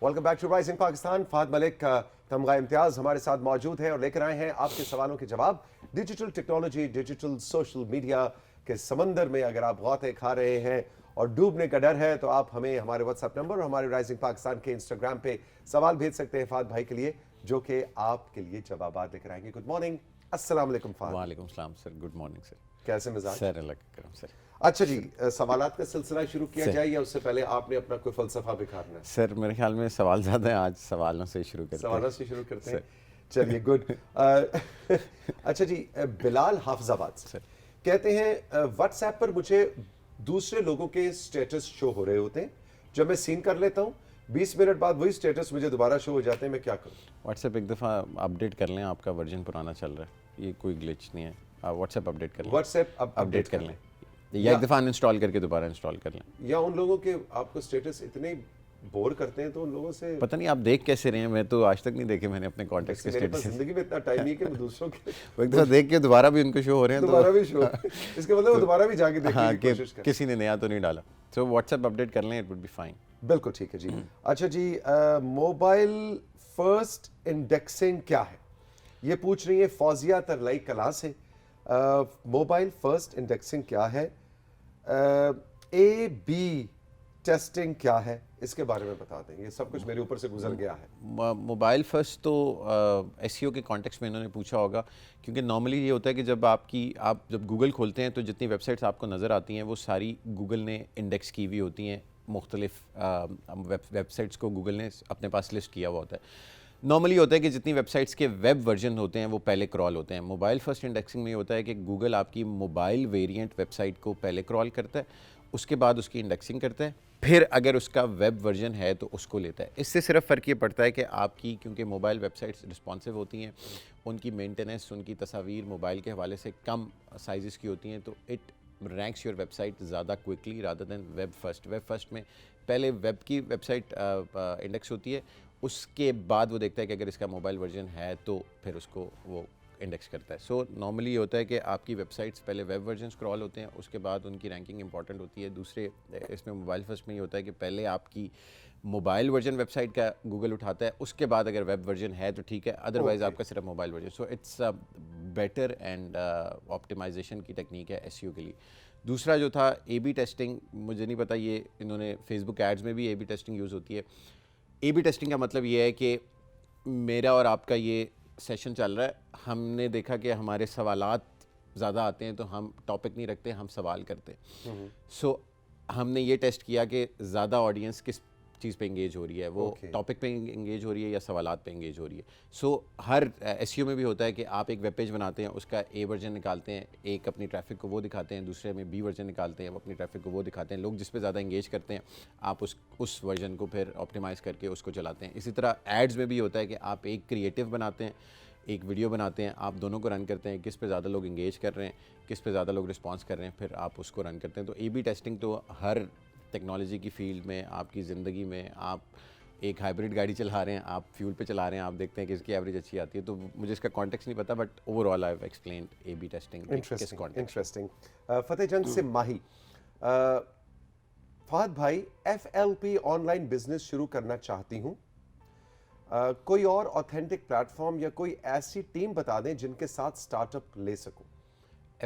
Welcome back to rising Pakistan. Fahad Malik Tamgha Imtiaz हमारे साथ मौजूद हैं और लेकर आए हैं आपके सवालों के जवाब। Digital technology, digital social media के समंदर में अगर आप गौते खा रहे हैं और डूबने का डर है तो आप हमें हमारे व्हाट्सएप नंबर और हमारे राइजिंग पाकिस्तान के इंस्टाग्राम पे सवाल भेज सकते हैं फाहद भाई के लिए, जो कि आपके लिए जवाब लेकर आएंगे। गुड मॉर्निंग, अस्सलाम वालेकुम फाहद। वालेकुम सलाम सर, गुड मॉर्निंग सर। कैसे मिजाज सर अल्लाह का करम सर। अच्छा जी, सवालात का सिलसिला शुरू किया जाए या उससे पहले आपने अपना कोई फलसफा बिखारना है? सर मेरे ख्याल में सवाल ज़्यादा है, आज सवालों से शुरू करते हैं। सवालों से शुरू करते हैं, चलिए गुड। अच्छा जी, बिलाल हाफिजाबाद सर कहते हैं व्हाट्सएप पर मुझे दूसरे लोगों के स्टेटस शो हो रहे होते हैं, जब मैं सीन कर लेता हूँ 20 मिनट बाद वही स्टेटस मुझे दोबारा शो हो जाते हैं, मैं क्या करूँ? व्हाट्सएप एक दफ़ा अपडेट कर लें, आपका वर्जन पुराना चल रहा है, ये कोई ग्लिच नहीं है। आप व्हाट्सएप अपडेट कर लें, व्हाट्सएप अपडेट कर लें या एक दफ़ा अनइंस्टॉल करके दोबारा इंस्टॉल कर लें। या उन लोगों के आपको स्टेटस इतने बोर करते हैं तो उन लोगों से पता नहीं आप देख कैसे रहे हैं, मैं तो आज तक नहीं देखे मैंने अपने कॉन्टेक्ट्स के स्टेटस। जिंदगी में इतना टाइम नहीं है कि मैं दूसरों के वो एक दफ़ा देख के दोबारा भी उनको शो हो रहे हैं, दोबारा भी शो इसके मतलब वो दोबारा भी जाके देखने की कोशिश करें, किसी ने नया तो नहीं डाला। तो व्हाट्सएप अपडेट कर लें, इट वुड बी फाइन। बिल्कुल ठीक है जी। अच्छा जी, मोबाइल फर्स्ट इंडेक्सिंग क्या है, ये पूछ रही है फौजिया तरलाई कला से। मोबाइल फर्स्ट इंडेक्सिंग क्या है, ए बी टेस्टिंग क्या है, इसके बारे में बता दें। ये सब कुछ मेरे ऊपर से गुजर गया है। मोबाइल फर्स्ट तो एसईओ के कॉन्टेक्स्ट में इन्होंने पूछा होगा, क्योंकि नॉर्मली ये होता है कि आप जब गूगल खोलते हैं तो जितनी वेबसाइट्स आपको नज़र आती हैं वो सारी गूगल ने इंडेक्स की हुई होती हैं। मुख्तलिफ वेबसाइट्स को गूगल ने अपने पास लिस्ट किया हुआ होता है। नॉर्मली होता है कि जितनी वेबसाइट्स के वेब वर्जन होते हैं वो पहले क्रॉल होते हैं। मोबाइल फर्स्ट इंडेक्सिंग में ये होता है कि गूगल आपकी मोबाइल वेरिएंट वेबसाइट को पहले क्रॉल करता है, उसके बाद उसकी इंडेक्सिंग करता है, फिर अगर उसका वेब वर्जन है तो उसको लेता है। इससे सिर्फ फ़र्क ये पड़ता है कि आपकी, क्योंकि मोबाइल वेबसाइट्स रिस्पॉन्सिव होती हैं, उनकी मेंटेनेंस, उनकी तस्वीर मोबाइल के हवाले से कम साइज़ की होती हैं, तो इट रैंक्स योर वेबसाइट ज़्यादा quickly rather than web first. Web first में पहले वेब की वेबसाइट इंडेक्स होती है, उसके बाद वो देखता है कि अगर इसका मोबाइल वर्जन है तो फिर उसको वो इंडेक्स करता है। सो नॉर्मली ये होता है कि आपकी वेबसाइट्स पहले वेब वर्जन स्क्रॉल होते हैं, उसके बाद उनकी रैंकिंग इंपॉर्टेंट होती है। दूसरे इसमें मोबाइल फर्स्ट में ये होता है कि पहले आपकी मोबाइल वर्जन वेबसाइट का गूगल उठाता है, उसके बाद अगर वेब वर्जन है तो ठीक है, अदरवाइज़ आपका सिर्फ mobile version. So it's better and optimization की टेक्निक है एसईओ के लिए। दूसरा जो था ए बी टेस्टिंग, मुझे नहीं पता, ये इन्होंने फेसबुक एड्स में भी ए बी टेस्टिंग यूज़ होती है। ए बी टेस्टिंग का मतलब ये है कि मेरा और आपका ये सेशन चल रहा है, हमने देखा कि हमारे सवालात ज़्यादा आते हैं तो हम टॉपिक नहीं रखते, हम सवाल करते। सो हमने ये टेस्ट किया कि ज़्यादा ऑडियंस किस चीज़ पे इंगेज हो रही है, वो टॉपिक पे इंगेज हो रही है या सवालात पे इंगेज हो रही है। सो हर एसईओ में भी होता है कि आप एक वेब पेज बनाते हैं, उसका ए वर्जन निकालते हैं, एक अपनी ट्रैफिक को वो दिखाते हैं, दूसरे में बी वर्जन निकालते हैं, वो अपनी ट्रैफिक को वो दिखाते हैं। लोग जिस पे ज़्यादा इंगेज करते हैं आप उस वर्जन को फिर ऑप्टिमाइज़ करके उसको चलाते हैं। इसी तरह एड्स में भी होता है कि आप एक क्रिएटिव बनाते हैं, एक वीडियो बनाते हैं, आप दोनों को रन करते हैं, किस पे ज़्यादा लोग इंगेज कर रहे हैं, किस पे ज़्यादा लोग रिस्पॉन्स कर रहे हैं, फिर आप उसको रन करते हैं। तो ए बी टेस्टिंग तो हर टेक्नोलॉजी की फील्ड में, आपकी ज़िंदगी में, आप एक हाइब्रिड गाड़ी चला रहे हैं, आप फ्यूल पे चला रहे हैं, आप देखते हैं कि इसकी एवरेज अच्छी आती है। तो मुझे इसका कॉन्टेक्स्ट नहीं पता, but overall I have explained A B testing. Interesting. Fateh Jang से माही, फहद भाई FLP ऑनलाइन बिजनेस शुरू करना चाहती हूँ, कोई और ऑथेंटिक प्लेटफॉर्म या कोई ऐसी टीम बता दें जिनके साथ स्टार्टअप ले सकूं।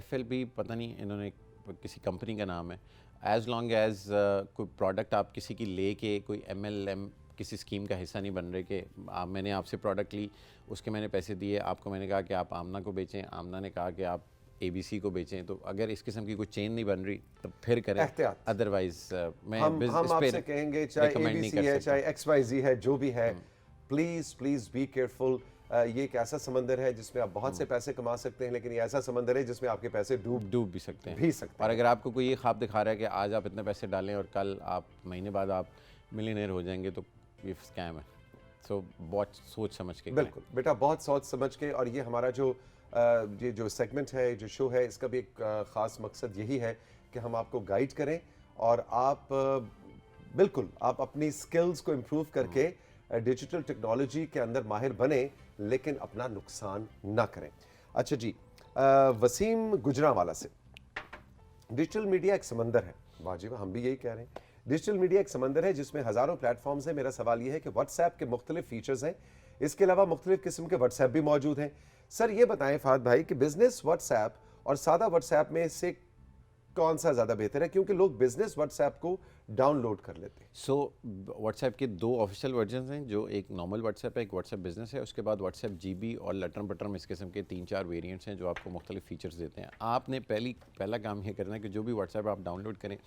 FLP पता नहीं, इन्होंने किसी कंपनी का नाम है। एज लॉन्ग एज कोई प्रोडक्ट आप किसी की ले के कोई MLM किसी स्कीम का हिस्सा नहीं बन रहे कि मैंने आपसे प्रोडक्ट ली, उसके मैंने पैसे दिए, आपको मैंने कहा कि आप आमना को बेचें, आमना ने कहा कि आप ABC को बेचें। तो अगर इस किस्म की कोई चेन नहीं बन रही तो फिर करें, अदरवाइज मैं हम आपसे कहेंगे चाहे ABC है चाहे XYZ है, जो भी है, प्लीज़ प्लीज़ बी केयरफुल। ये एक ऐसा समंदर है जिसमें आप बहुत से पैसे कमा सकते हैं, लेकिन ये ऐसा समंदर है जिसमें आपके पैसे डूब भी सकते हैं। और अगर आपको कोई ये ख्वाब दिखा रहा है कि आज आप इतने पैसे डालें और कल आप महीने बाद आप मिलियनेयर हो जाएंगे, तो ये स्कैम है। सो बहुत सोच समझ के। बिल्कुल बेटा, बहुत सोच समझ के। और ये हमारा ये जो सेगमेंट है, जो शो है, इसका भी एक ख़ास मकसद यही है कि हम आपको गाइड करें और आप बिल्कुल आप अपनी स्किल्स को इम्प्रूव करके डिजिटल टेक्नोलॉजी के अंदर माहिर बने, लेकिन अपना नुकसान ना करें। अच्छा जी, वसीम गुजरांवाला से, डिजिटल मीडिया एक समंदर है। वाजिब, हम भी यही कह रहे हैं। डिजिटल मीडिया एक समंदर है जिसमें हज़ारों प्लेटफॉर्म्स हैं। मेरा सवाल यह है कि व्हाट्सएप के मुख्तलिफ फीचर्स हैं, इसके अलावा मुख्तलिफ किस्म के व्हाट्सएप भी मौजूद हैं। सर ये बताएं फहद भाई कि बिजनेस व्हाट्सएप और सादा व्हाट्सएप में से कौन सा ज़्यादा बेहतर है, क्योंकि लोग बिजनेस व्हाट्सएप को डाउनलोड कर लेते हैं। सो व्हाट्सएप के 2 ऑफिशियल वर्जन हैं, जो एक नॉर्मल व्हाट्सएप है, एक व्हाट्सएप बिजनेस है। उसके बाद व्हाट्सएप जीबी और लटरम पटरम इस किस्म के 3-4 वेरिएंट्स हैं जो आपको मुख्तलिफ फीचर्स देते हैं। आपने पहला काम ये करना है कि जो भी व्हाट्सएप आप डाउनलोड करें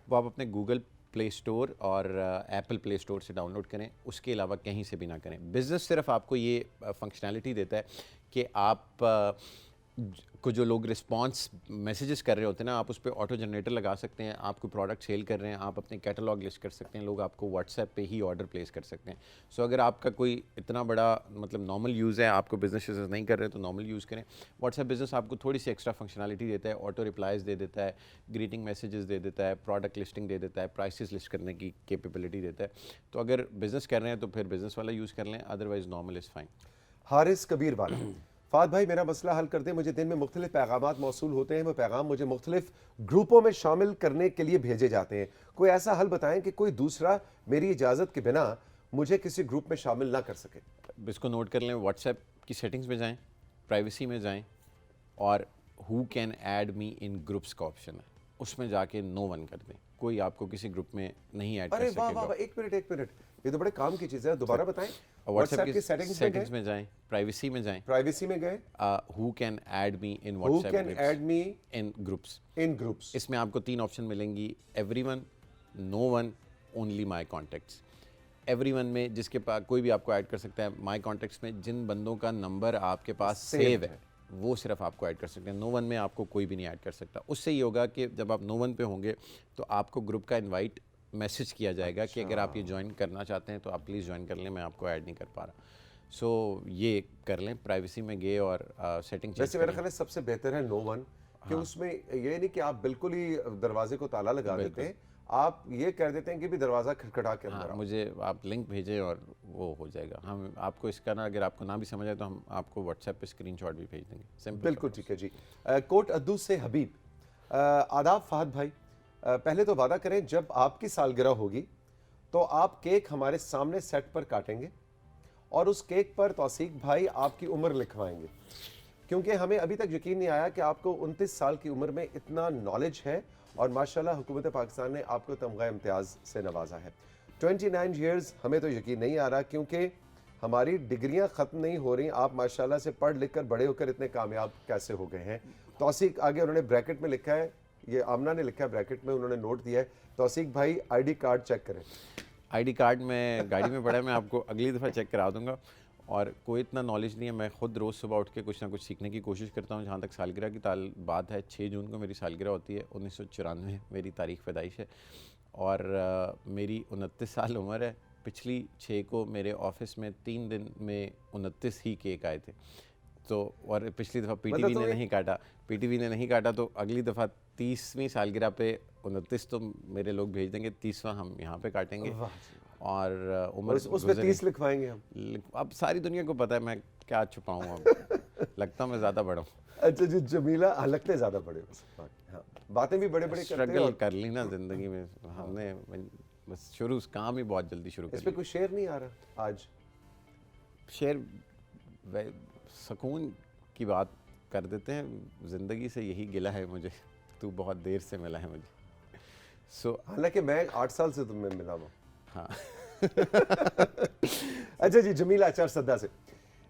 वो आप अपने गूगल प्ले स्टोर और एप्पल प्ले स्टोर से डाउनलोड करें, उसके अलावा कहीं से भी ना करें। बिज़नेस सिर्फ आपको ये फंक्शनैलिटी देता है कि आप को जो लोग रिस्पांस मैसेजेस कर रहे होते हैं ना, आप उस पर ऑटो जनरेटर लगा सकते हैं। आप कोई प्रोडक्ट सेल कर रहे हैं, आप अपने कैटलॉग लिस्ट कर सकते हैं, लोग आपको व्हाट्सएप पे ही ऑर्डर प्लेस कर सकते हैं। सो अगर आपका कोई इतना बड़ा मतलब नॉर्मल यूज़ है, आपको बिजनेस नहीं कर रहे तो नॉर्मल यूज़ करें। व्हाट्सएप बिजनेस आपको थोड़ी सी एक्स्ट्रा फंक्शनैलिटी देता है, ऑटो रिप्लाइज दे देता है, ग्रीटिंग मैसेजेस दे देता है, प्रोडक्ट लिस्टिंग दे देता है, प्राइसेस लिस्ट करने की कैपेबिलिटी देता है। तो अगर बिजनेस कर रहे हैं तो फिर बिजनेस वाला यूज़ कर लें, otherwise normal is fine. Haris Kabir वाला, फाद भाई मेरा मसला हल कर दे। मुझे दिन में मुख्तलिफ पैगामात मौसूल होते हैं, वो पैगाम मुझे मुख्तलिफ ग्रुपों में शामिल करने के लिए भेजे जाते हैं। कोई ऐसा हल बताएं कि कोई दूसरा मेरी इजाज़त के बिना मुझे किसी ग्रुप में शामिल ना कर सके। इसको नोट कर लें, व्हाट्सएप की सेटिंग्स में जाएं, प्राइवेसी में जाएं और who can add me in groups का ऑप्शन है, उसमें जाके नो वन कर दें। कोई आपको किसी ग्रुप में नहीं ऐड कर अरे वाह सकेगा। वाह, एक मिनट, ये तो बड़े काम की चीज़ है, दोबारा बताएं। व्हाट्सएप की सेटिंग्स सेटिंग्स में जाएं, प्राइवेसी में जाएं, प्राइवेसी में गए, who can add me in who can add me in groups. In groups. इसमें आपको 3 ऑप्शन मिलेंगी, everyone, no one, only my contacts. Everyone में जिसके पास कोई भी आपको ऐड कर सकता है, माय कॉन्टैक्ट्स में जिन बंदों का नंबर आपके पास सेव है वो सिर्फ आपको ऐड कर सकते हैं। नो वन में आपको कोई भी नहीं ऐड कर सकता। उससे ये होगा कि जब आप नो वन पे होंगे तो आपको ग्रुप का इनवाइट मैसेज किया जाएगा कि अगर आप ये ज्वाइन करना चाहते हैं तो आप प्लीज़ ज्वाइन कर लें, मैं आपको ऐड नहीं कर पा रहा। सो ये कर लें, प्राइवेसी में गए और सेटिंग वैसे मेरा ख्याल है सबसे बेहतर है नो वन, कि उसमें ये नहीं कि आप बिल्कुल ही दरवाजे को ताला लगा देते हैं, आप ये कह देते हैं कि भी दरवाज़ा खटखटा के अंदर आओ। मुझे आप लिंक भेजें और वो हो जाएगा। हम आपको इसका ना, अगर आपको ना भी समझ आए तो हम आपको व्हाट्सएप पे स्क्रीनशॉट भी भेज देंगे। सिंपल। बिल्कुल ठीक है जी। कोट अद्दू से हबीब, आदाब फहद भाई, पहले तो वादा करें जब आपकी सालगिरह होगी तो आप केक हमारे सामने सेट पर काटेंगे और उस केक पर तौसीक भाई आपकी उम्र लिखवाएंगे, क्योंकि हमें अभी तक यकीन नहीं आया कि आपको 29 साल की उम्र में इतना नॉलेज है और माशाल्लाह हुकूमत पाकिस्तान ने आपको तमगा इम्तियाज़ से नवाजा है। 29 ईयर्स, हमें तो यकीन नहीं आ रहा, क्योंकि हमारी डिग्रियां ख़त्म नहीं हो रही, आप माशाल्लाह से पढ़ लिख कर बड़े होकर इतने कामयाब कैसे हो गए हैं। तौसीक, आगे उन्होंने ब्रैकेट में लिखा है, ये आमना ने लिखा है ब्रैकेट में, उन्होंने नोट दिया है, तौसीक भाई आईडी कार्ड चेक करें। आईडी कार्ड में गाड़ी में पड़ा है, मैं आपको अगली दफ़ा चेक करा दूंगा। और कोई इतना नॉलेज नहीं है, मैं ख़ुद रोज़ सुबह उठ के कुछ ना कुछ सीखने की कोशिश करता हूँ। जहाँ तक सालगिरह की बात है, 6 जून को मेरी सालगिरह होती है, 1994 मेरी तारीख़ पैदाइश है और मेरी 29 साल उम्र है। पिछली 6 को मेरे ऑफिस में 3 दिन में 29 ही केक आए थे। तो और पिछली दफ़ा पीटीवी ने नहीं काटा, तो अगली दफ़ा 30वीं सालगिरह पे 29 तो मेरे लोग भेज देंगे, 30वां हम यहाँ पे काटेंगे और उम्र उस पे 30 लिखवाएंगे हम। अब सारी दुनिया को पता है, मैं क्या छुपाऊँ अब। लगता मैं ज़्यादा बड़ा हूँ। अच्छा जी, जमीला, लगते ज़्यादा बड़े हो, हाँ, बातें भी बड़े बड़े करते हैं। स्ट्रगल कर ली ना ज़िंदगी में हमने, बस शुरू काम ही बहुत जल्दी शुरू कर इस पे कोई शेर नहीं आ रहा आज? शेर सुकून की बात कर देते हैं, ज़िंदगी से यही गिला है मुझे, तू बहुत देर से मिला है मुझे। हालांकि मैं 8 साल से तुम्हें मिला हूँ। हाँ। अच्छा जी, जमीला अचार सद्दा से,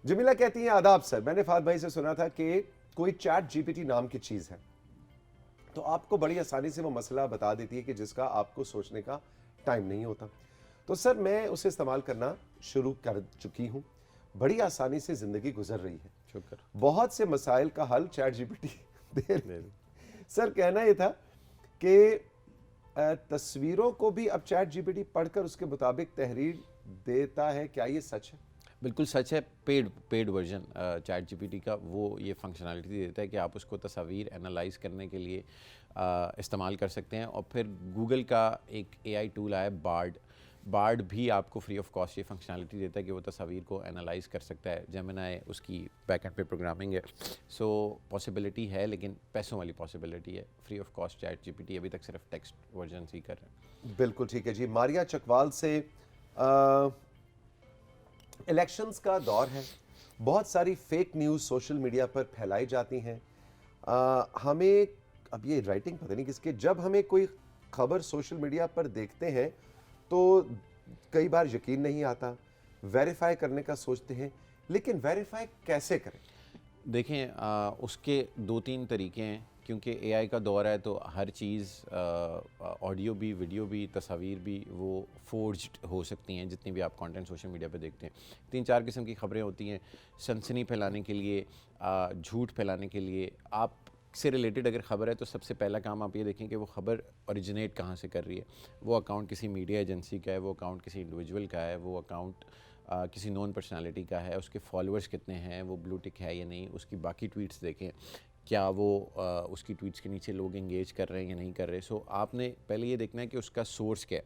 जमीला कहती हैं आदाब सर, मैंने फाद भाई से सुना था कि कोई चैट जीपीटी नाम की चीज़ है, तो आपको बड़ी आसानी से वो मसला बता देती है कि जिसका आपको सोचने का टाइम नहीं होता। तो सर मैं उसे इस्तेमाल करना शुरू कर चुकी हूँ, बड़ी आसानी से ज़िंदगी गुजर रही है, शुक्र। बहुत से मसाइल का हल चैट जीपीटी दे रही है। सर कहना ये था कि तस्वीरों को भी अब चैट जीपीटी पढ़कर उसके मुताबिक तहरीर देता है, क्या ये सच है? बिल्कुल सच है। पेड वर्जन चैट जीपीटी का वो ये फंक्शनैलिटी देता है कि आप उसको तस्वीर एनालाइज करने के लिए इस्तेमाल कर सकते हैं। और फिर गूगल का एक एआई टूल आया बार्ड भी आपको फ्री ऑफ कॉस्ट ये फंक्शनैलिटी देता है कि वो तस्वीर को एनालाइज कर सकता है। जेमिनी उसकी बैकएंड पे प्रोग्रामिंग है, सो पॉसिबिलिटी है, लेकिन पैसों वाली पॉसिबिलिटी है। Free of cost chat GPT अभी तक सिर्फ टेक्स्ट वर्जन ही कर रहे हैं। बिल्कुल ठीक है जी। मारिया चकवाल से इलेक्शंस का दौर है, बहुत सारी फेक न्यूज़ सोशल मीडिया पर फैलाई जाती हैं। हमें अब ये राइटिंग पता नहीं किसके, जब हमें कोई खबर सोशल मीडिया पर देखते हैं तो कई बार यकीन नहीं आता, वेरीफाई करने का सोचते हैं, लेकिन वेरीफाई कैसे करें? देखें उसके 2-3 तरीके हैं, क्योंकि एआई का दौर है तो हर चीज़ ऑडियो भी, वीडियो भी, तस्वीर भी वो फोर्ज्ड हो सकती हैं। जितनी भी आप कंटेंट सोशल मीडिया पे देखते हैं, 3-4 किस्म की खबरें होती हैं। सनसनी फैलाने के लिए, झूठ फैलाने के लिए। आप से रिलेटेड अगर ख़बर है तो सबसे पहला काम आप ये देखें कि वो ख़बर ओरिजिनेट कहाँ से कर रही है। वो अकाउंट किसी मीडिया एजेंसी का है, वो अकाउंट किसी इंडिविजुअल का है, वो अकाउंट किसी नॉन पर्सनालिटी का है, उसके फॉलोअर्स कितने हैं, वो ब्लू टिक है या नहीं, उसकी बाकी ट्वीट्स देखें, क्या वो उसकी ट्वीट्स के नीचे लोग एंगेज कर रहे हैं या नहीं कर रहे। सो आपने पहले ये देखना है कि उसका सोर्स क्या है।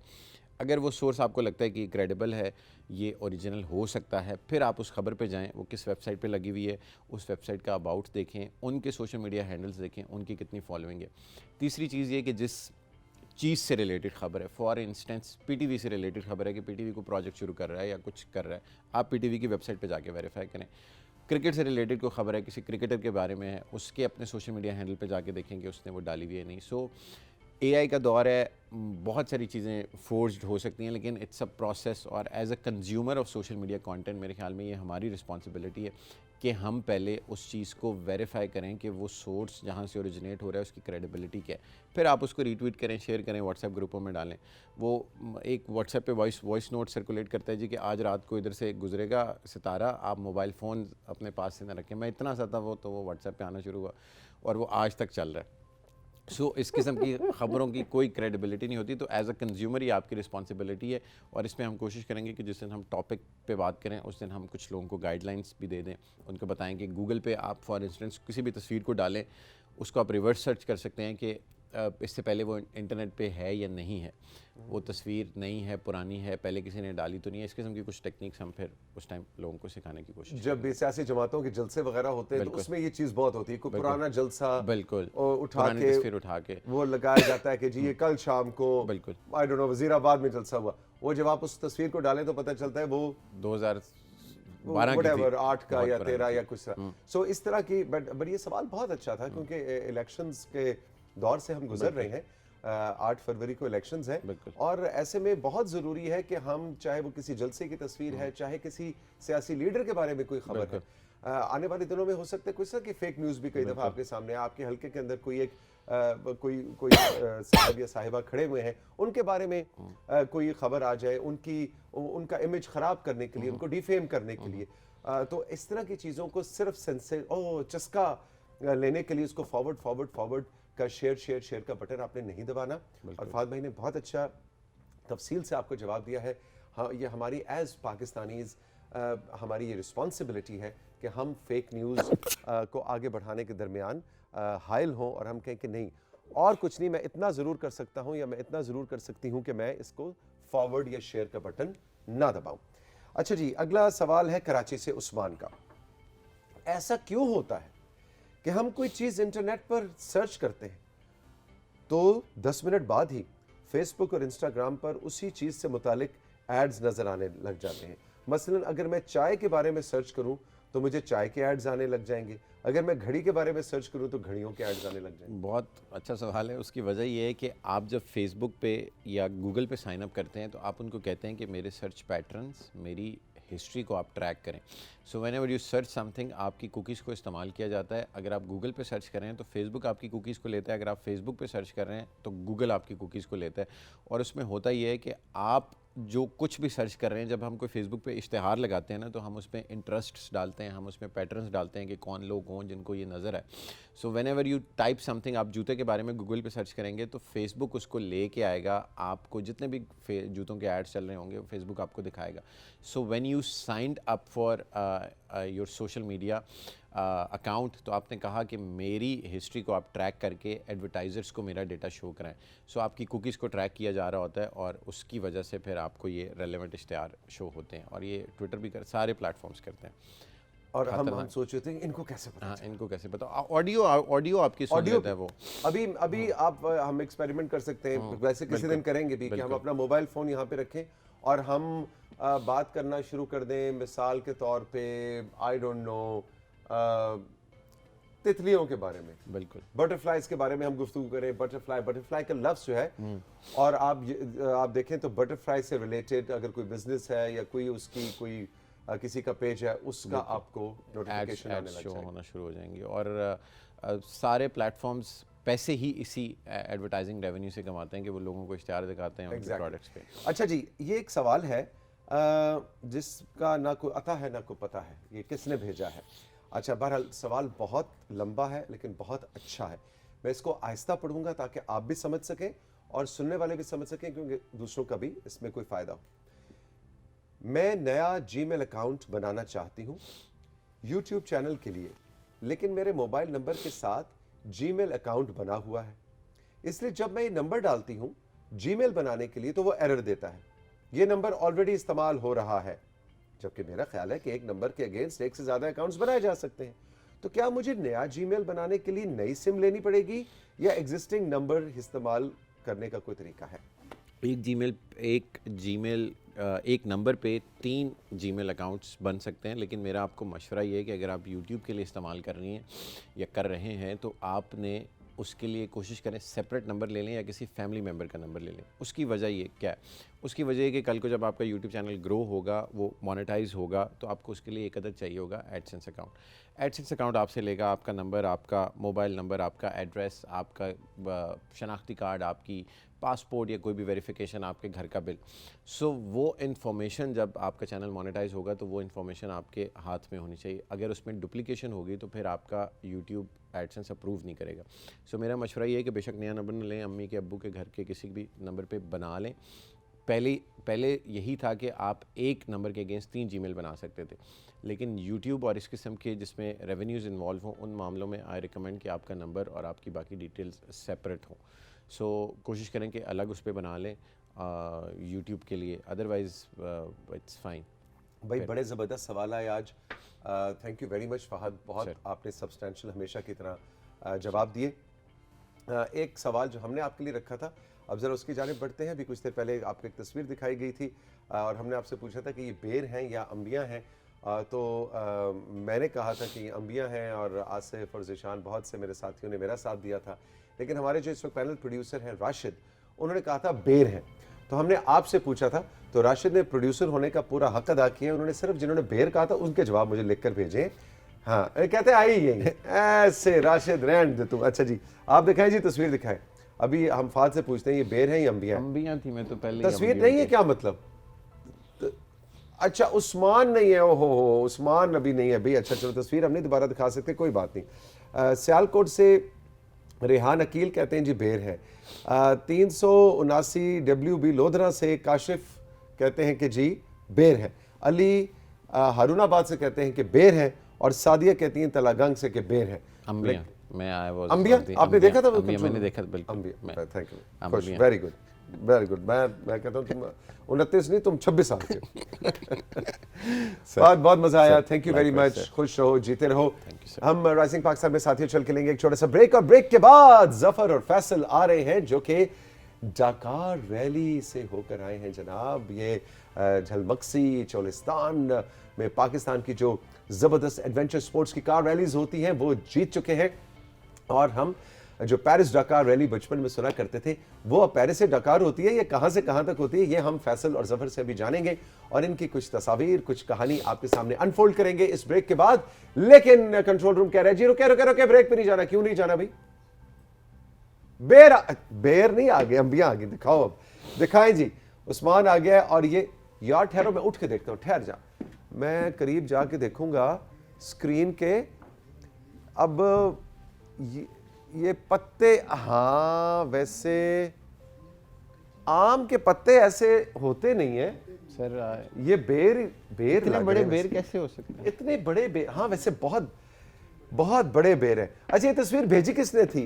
अगर वो सोर्स आपको लगता है कि क्रेडिबल है, ये ओरिजिनल हो सकता है, फिर आप उस खबर पे जाएं, वो किस वेबसाइट पे लगी हुई है, उस वेबसाइट का अबाउट्स देखें, उनके सोशल मीडिया हैंडल्स देखें, उनकी कितनी फॉलोइंग है। तीसरी चीज़ ये कि जिस चीज़ से रिलेटेड ख़बर है, फॉर इंस्टेंस पीटीवी से रिलेटेड ख़बर है कि पीटीवी को प्रोजेक्ट शुरू कर रहा है या कुछ कर रहा है, आप पीटीवी की वेबसाइट पे जाके वेरीफाई करें। क्रिकेट से रिलेटेड कोई ख़बर है, किसी क्रिकेटर के बारे में है, उसके अपने सोशल मीडिया हैंडल पे जाके देखें कि उसने वो डाली हुई है नहीं। सो एआई का दौर है, बहुत सारी चीज़ें फोर्ज्ड हो सकती हैं, लेकिन इट्स अ प्रोसेस। और as a consumer of social media content मेरे ख्याल में ये हमारी रिस्पॉन्सिबिलिटी है कि हम पहले उस चीज़ को वेरीफाई करें कि वो सोर्स जहाँ से ओरिजिनेट हो रहा है उसकी क्रेडिबिलिटी क्या है। फिर आप उसको रीट्वीट करें, शेयर करें, व्हाट्सएप ग्रुपों में डालें। वो एक व्हाट्सएप पे वॉइस नोट सर्कुलेट करता है जी कि आज रात को इधर से गुजरेगा सितारा, आप मोबाइल फ़ोन अपने पास से ना रखें। मैं इतना सा था वो, तो वो व्हाट्सएप पे आना शुरू हुआ और वो आज तक चल रहा है। सो इस किस्म की ख़बरों की कोई क्रेडिबिलिटी नहीं होती। तो एज़ अ कंज्यूमर ये आपकी रिस्पॉन्सिबिलिटी है, और इसमें हम कोशिश करेंगे कि जिस दिन हम टॉपिक पे बात करें उस दिन हम कुछ लोगों को गाइडलाइंस भी दे दें, उनको बताएं कि गूगल पे आप फॉर इंस्टेंस किसी भी तस्वीर को डालें, उसको आप रिवर्स सर्च कर सकते हैं कि इससे पहले वो इंटरनेट पे है या नहीं है, वो तस्वीर नई है, पुरानी है, पहले किसी ने डाली तो नहीं है। इस किस्म की कुछ टेक्निक्स हम फिर उस टाइम लोगों को सिखाने की कोशिश जब भी सियासी जमातों के जलसे वगैरह होते हैं तो उसमें ये चीज़ बहुत होती है, कोई पुराना जलसा बिल्कुल उठा के तस्वीर उठा के वो लगाया जाता है कि जी ये कल शाम को बिल्कुल आई डोंट नो वजीराबाद में जलसा हुआ। वो जब आप उस तस्वीर को डालें तो पता चलता है वो 2012 की थी, 8 का या 13 या कुछ। सो इस तरह की बट ये सवाल बहुत अच्छा था क्योंकि इलेक्शंस के दौर से हम गुजर रहे हैं। 8 फरवरी को इलेक्शंस है और ऐसे में बहुत ज़रूरी है कि हम, चाहे वो किसी जलसे की तस्वीर है, चाहे किसी सियासी लीडर के बारे में कोई खबर है, आने वाले दिनों में हो सकता है कुछ कि फेक न्यूज़ भी कई दफ़ा आपके सामने, आपके हल्के के अंदर कोई एक कोई साहब या साहिबा खड़े हुए हैं, उनके बारे में कोई खबर आ जाए, उनका इमेज ख़राब करने के लिए, उनको डिफेम करने के लिए। तो इस तरह की चीज़ों को सिर्फ चस्का लेने के लिए उसको फॉरवर्ड का शेयर का बटन आपने नहीं दबाना। और फाद भाई ने बहुत अच्छा तफसील से आपको जवाब दिया है। हाँ, ये हमारी एज पाकिस्तानीज़ हमारी ये रिस्पॉन्सिबिलिटी है कि हम फेक न्यूज़ को आगे बढ़ाने के दरमियान हायल हों और हम कहें कि नहीं, और कुछ नहीं, मैं इतना ज़रूर कर सकता हूँ या मैं इतना ज़रूर कर सकती हूँ कि मैं इसको फॉरवर्ड या शेयर का बटन ना दबाऊँ। अच्छा जी, अगला सवाल है कराची से उस्मान का। ऐसा क्यों होता है कि हम कोई चीज़ इंटरनेट पर सर्च करते हैं तो 10 मिनट बाद ही फेसबुक और इंस्टाग्राम पर उसी चीज़ से मुतालिक एड्स नज़र आने लग जाते हैं। मसलन अगर मैं चाय के बारे में सर्च करूं तो मुझे चाय के एड्स आने लग जाएंगे, अगर मैं घड़ी के बारे में सर्च करूं तो घड़ियों के एड्स आने लग जाएंगे। बहुत अच्छा सवाल है। उसकी वजह ये है कि आप जब फेसबुक पे या गूगल पे साइन अप करते हैं तो आप उनको कहते हैं कि मेरे सर्च पैटर्न्स, मेरी हिस्ट्री को आप ट्रैक करें। So when ever you search something, आपकी कुकीज़ को इस्तेमाल किया जाता है। अगर आप गूगल पे सर्च कर रहे हैं तो फेसबुक आपकी कुकीज़ को लेता है, अगर आप फेसबुक पे सर्च कर रहे हैं तो गूगल आपकी कुकीज़ को लेता है। और उसमें होता ये है कि आप जो कुछ भी सर्च कर रहे हैं, जब हम कोई फेसबुक पे इश्तिहार लगाते हैं ना, तो हम उसमें इंटरेस्ट्स डालते हैं, हम उसमें पैटर्न्स डालते हैं कि कौन लोग हों जिनको ये नज़र है। So when ever you type something, आप जूते के बारे में गूगल पे सर्च करेंगे तो फेसबुक उसको लेके आएगा, आपको जितने भी जूतों के एड्स चल रहे होंगे फेसबुक आपको दिखाएगा। So when you signed up for your social media account, तो आपने कहा कि मेरी हिस्ट्री को आप ट्रैक करके एडवर्टाइज़र्स को मेरा डेटा शो कराएं। सो आपकी कुकीज़ को ट्रैक किया जा रहा होता है और उसकी वजह से फिर आपको ये रेलेवेंट इश्तिहार शो होते हैं, और ये ट्विटर भी सारे प्लेटफॉर्म्स करते हैं। اور ہم سوچ رہے تھے ان کو کیسے پتا. ہاں ان کو کیسے پتا. آڈیو آپ کی سن لیتا ہے وہ. ابھی آپ ہم ایکسپیریمنٹ کر سکتے ہیں, ویسے کسی دن کریں گے بھی, کہ ہم اپنا موبائل فون یہاں پہ رکھیں اور ہم بات کرنا شروع کر دیں. مثال کے طور پہ آئی ڈونٹ نو تتلیوں کے بارے میں, بالکل بٹرفلائز کے بارے میں ہم گفتگو کریں. بٹرفلائی کا لفظ جو ہے, اور آپ دیکھیں تو بٹرفلائی سے ریلیٹڈ اگر کوئی بزنس ہے یا کوئی اس کی کوئی کسی کا پیج ہے, اس کا آپ کو نوٹیفیکیشن آنے لگ جائے گا, ہونا شروع ہو جائیں گے. اور سارے پلیٹ فارمز پیسے ہی اسی ایڈورٹائزنگ ریونیو سے کماتے ہیں کہ وہ لوگوں کو اشتہار دکھاتے ہیں ان کے پروڈکٹس پہ. اچھا جی, یہ ایک سوال ہے جس کا نہ کوئی عطا ہے نہ کوئی پتہ ہے, یہ کس نے بھیجا ہے. اچھا بہرحال سوال بہت لمبا ہے لیکن بہت اچھا ہے. میں اس کو آہستہ پڑھوں گا تاکہ آپ بھی سمجھ سکیں اور سننے والے بھی سمجھ سکیں, کیونکہ دوسروں کا بھی اس میں کوئی فائدہ ہو. میں نیا جی میل اکاؤنٹ بنانا چاہتی ہوں یوٹیوب چینل کے لیے, لیکن میرے موبائل نمبر کے ساتھ جی میل اکاؤنٹ بنا ہوا ہے, اس لیے جب میں یہ نمبر ڈالتی ہوں جی میل بنانے کے لیے تو وہ ایرر دیتا ہے. یہ نمبر آلریڈی استعمال ہو رہا ہے, جبکہ میرا خیال ہے کہ ایک نمبر کے اگینسٹ ایک سے زیادہ اکاؤنٹس بنائے جا سکتے ہیں. تو کیا مجھے نیا جی میل بنانے کے لیے نئی سم لینی پڑے گی یا ایگزسٹنگ نمبر استعمال کرنے کا کوئی طریقہ ہے؟ ایک نمبر پہ 3 جی میل اکاؤنٹس بن سکتے ہیں, لیکن میرا آپ کو مشورہ یہ ہے کہ اگر آپ یوٹیوب کے لیے استعمال کر رہی ہیں یا کر رہے ہیں تو آپ نے اس کے لیے کوشش کریں سپریٹ نمبر لے لیں یا کسی فیملی ممبر کا نمبر لے لیں. اس کی وجہ یہ کیا ہے؟ اس کی وجہ یہ کہ کل کو جب آپ کا یوٹیوب چینل گرو ہوگا, وہ مونیٹائز ہوگا, تو آپ کو اس کے لیے ایک عدد چاہیے ہوگا ایڈسنس اکاؤنٹ. ایڈسنس اکاؤنٹ آپ سے لے گا آپ کا نمبر, آپ کا موبائل نمبر, آپ کا ایڈریس, آپ کا شناختی کارڈ, آپ کی پاسپورٹ یا کوئی بھی ویریفیکیشن, آپ کے گھر کا بل. سو وہ انفارمیشن جب آپ کا چینل مونیٹائز ہوگا تو وہ انفارمیشن آپ کے ہاتھ میں ہونی چاہیے. اگر اس میں ڈپلیکیشن ہوگی تو پھر آپ کا یوٹیوب ایڈسنس اپروو نہیں کرے گا. سو میرا مشورہ یہ ہے کہ بے شک نیا نمبر نہ لیں, امی کے ابو کے گھر کے کسی بھی نمبر پہ بنا لیں. پہلے یہی تھا کہ آپ ایک نمبر کے اگینسٹ 3 جی میل بنا سکتے تھے, لیکن یوٹیوب اور اس قسم کے جس میں ریونیوز انوالو ہوں ان معاملوں میں آئی ریکمینڈ کہ آپ کا نمبر اور آپ کی باقی ڈیٹیلز سیپریٹ ہوں. سو کوشش کریں کہ الگ اس پہ بنا لیں یوٹیوب کے لیے, ادروائز اٹس فائن. بھائی بڑے زبردست سوال آئے آج, thank you very much Fahad, بہت آپ نے سبسٹینشیل ہمیشہ کی طرح جواب دیے. ایک سوال جو ہم نے آپ کے لیے رکھا تھا, اب ذرا اس کی جانب بڑھتے ہیں. ابھی کچھ دیر پہلے آپ کو ایک تصویر دکھائی گئی تھی اور ہم نے آپ سے پوچھا تھا کہ یہ بیر ہیں یا انبیاء ہیں, تو میں نے کہا تھا کہ یہ انبیاء ہیں, اور آصف اور ذیشان بہت سے میرے ساتھیوں نے میرا ساتھ دیا تھا, لیکن ہمارے جو اس وقت پینل پروڈیوسر ہیں راشد, انہوں نے کہا تھا بیر ہیں. تو ہم نے آپ سے پوچھا تھا, تو راشد نے پروڈیوسر ہونے کا پورا حق ادا کیا, انہوں نے صرف جنہوں نے بیر کہا تھا ان کے جواب مجھے لکھ کر بھیجیں. ہاں کہتے ہیں آئی یہی ایسے راشد رینڈ دے تم. اچھا جی آپ دکھائیں, جی تصویر دکھائیں. ابھی ہم فہد سے پوچھتے ہیں یہ بیر ہیں یا انبیاء ہیں؟ انبیاء تھی, میں تو پہلے تصویر نہیں ہے کیا مطلب؟ اچھا عثمان نہیں ہے, او ہو عثمان ابھی نہیں ہے بھائی. اچھا چلو تصویر ہم نہیں دوبارہ دکھا سکتے, کوئی بات نہیں. سیالکوٹ سے ریحان عقیل کہتے ہیں جی بیر ہے. 379 WB لودھرا سے کاشف کہتے ہیں کہ جی بیر ہے. علی ہارون آباد سے کہتے ہیں کہ بیر ہے, اور سعدیہ کہتی ہیں تلاگنگ سے کہ بیر ہے. انبیاء میں آیا وہ انبیاء آپ نے دیکھا تھا وہ, میں نے دیکھا بالکل. انبیاء, تھینک یو, خوش, ویری گڈ ویری گڈ. میں کہتا ہوں تم 29 نہیں تم 26 سال کے. بہت مزہ آیا, تھینک یو ویری مچ, خوش رہو, جیتے رہو. ہم رائزنگ پاکستان میں ساتھیوں چل کے لیں گے ایک چھوٹا سا بریک, اور بریک کے بعد ظفر اور فیصل آ رہے ہیں جو کہ ڈاکار ریلی سے ہو کر آئے ہیں جناب. یہ جھلمکسی چولستان میں پاکستان کی جو زبردست ایڈونچر سپورٹس کی کار ریلیز ہوتی ہیں وہ جیت چکے ہیں, اور ہم جو پیرس ڈاکار ریلی بچپن میں سنا کرتے تھے وہ اب پیرس سے ڈاکار ہوتی ہے, یہ کہاں سے کہاں تک ہوتی ہے, یہ ہم فیصل اور ظفر سے بھی جانیں گے, اور ان کی کچھ تصاویر کچھ کہانی آپ کے سامنے انفولڈ کریں گے اس بریک کے بعد. لیکن کنٹرول روم کہہ رہا ہے جی رکے بریک پہ نہیں جانا. کیوں نہیں جانا بھائی؟ بیر نہیں آگے, انبیاء آگے. دکھاؤ, اب دکھائیں جی. عثمان آ گیا, اور یہ یار ٹھہرو میں اٹھ کے دیکھتا ہوں, ٹھہر جا, میں قریب جا کے دیکھوں گا اسکرین کے. اب یہ پتے, ہاں ویسے آم کے پتے ایسے ہوتے نہیں ہیں سر. یہ بیر اتنے بڑے بیر کیسے ہو سکتے ہیں؟ اتنے بڑے بیر, ہاں ویسے بہت بڑے بیر ہیں. اچھا یہ تصویر بھیجی کس نے تھی؟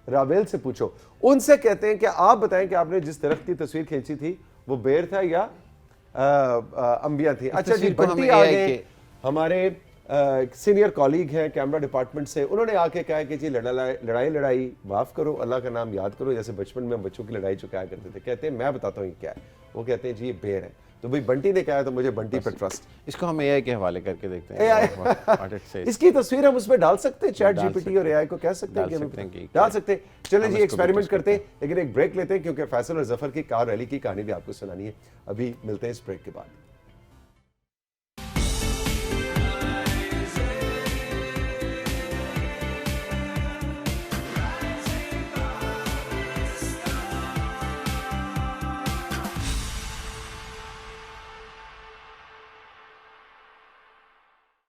راویل سے پوچھو, ان سے کہتے ہیں کہ آپ بتائیں کہ آپ نے جس درخت کی تصویر کھینچی تھی وہ بیر تھا یا انبیاء تھی. اچھا جی بنٹی آ گئے, ہمارے सीनियर कॉलीग हैं कैमरा डिपार्टमेंट से, उन्होंने आके कहा कि जी लड़ाई माफ़ करो, अल्लाह का नाम याद करो। जैसे बचपन में हम बच्चों की लड़ाई चुकाया करते थे, कहते हैं मैं बताता हूँ ये क्या है, वो कहते हैं जी ये बेर है। तो भाई बंटी ने कहा है तो मुझे बंटी पर ट्रस्ट। इसको हम एआई के हवाले करके देखते हैं what it says। इसकी तस्वीर हम उसमें डाल सकते हैं, चैट डाल जीपीटी और एआई को कह सकते हैं डाल कि सकते हैं कि डाल सकते हैं। चलें जी इसको एक्सपेरिमेंट भी करते हैं, लेकिन एक ब्रेक लेते हैं क्योंकि फैसल और जफर की कार रैली की कहानी भी आपको सुनानी है। अभी मिलते हैं इस ब्रेक के बाद।